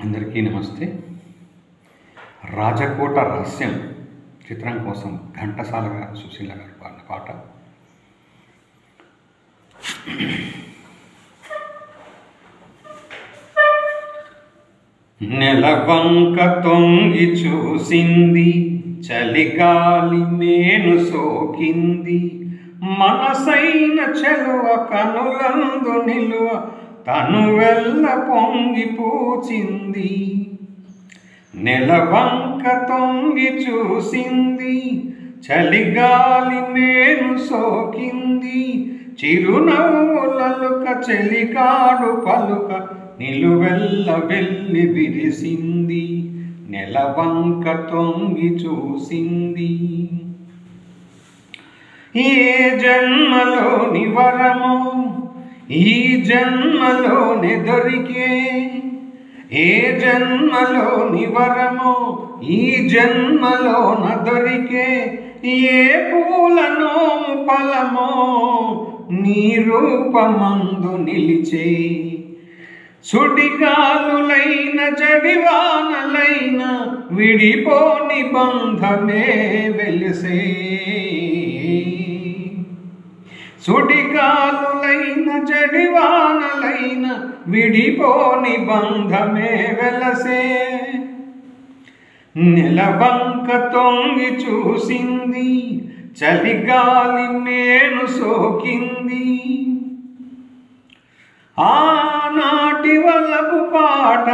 అందరికీ నమస్తే. రాజకోట రహస్యం చిత్రం కోసం ఘంటసాల గారు, సుశీల గారు పాడిన పాట. నెలవంక తొంగి చూసింది, చలిగాలి మేను సోకింది, మనసైన చెలువ కనులందు నిలువ తనువెల్ల పొంగి పూచింది. నెలవంక తొంగి చూసింది, చలిగాలి మేను సోకింది, చిరునవ్వులలుక చెలికాడు పలుక నిలువెల్ల వెళ్ళి విరిసింది. నెలవంక తొంగి చూసింది. ఏ జన్మలోని వరమో ఈ జన్మలోనే దొరికే, ఏ జన్మలోని వరమో ఈ జన్మలోన దొరికే, ఏ పూలనోము ఫలమో నీ రూపమందు నిలిచే. సుడిగాలులైన జడివానలైన విడిపోని బంధమే వెలిసే. సుడిగాలులైన జడివానలైన విడిపోని బంధమే వెలసే. నెలవంక తొంగి చూసింది, చలిగాలి మేను సోకింది. ఆనాటి వలపు పాట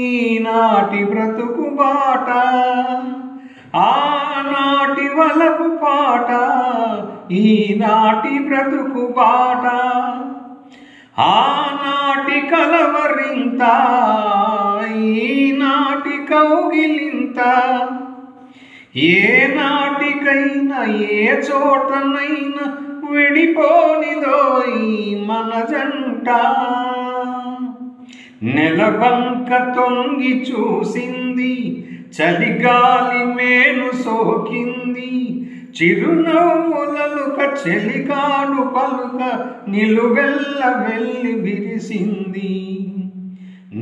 ఈనాటి బ్రతుకు బాట, ఆనాటి వలపు పాట ఈనాటి బ్రతుకు బాట, ఆనాటి కలవరింత ఈనాటి కౌగిలింత, ఏ నాటికైనా ఏ చోటనైనా విడిపోనిదోయి మన జంట. నెలవంక తొంగి చూసింది, చలిగాలి మేను సోకింది, చిరునవ్వులలుక చెలికాడు పలుక నిలువెల్ల వెళ్ళి విరిసింది.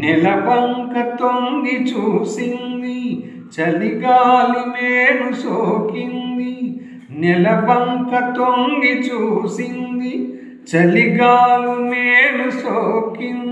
నెలవంక తొంగి చూసింది, చలిగాలి మేను సోకింది, నెలవంక తొంగి చూసింది, చలిగాలు మేను సోకింది.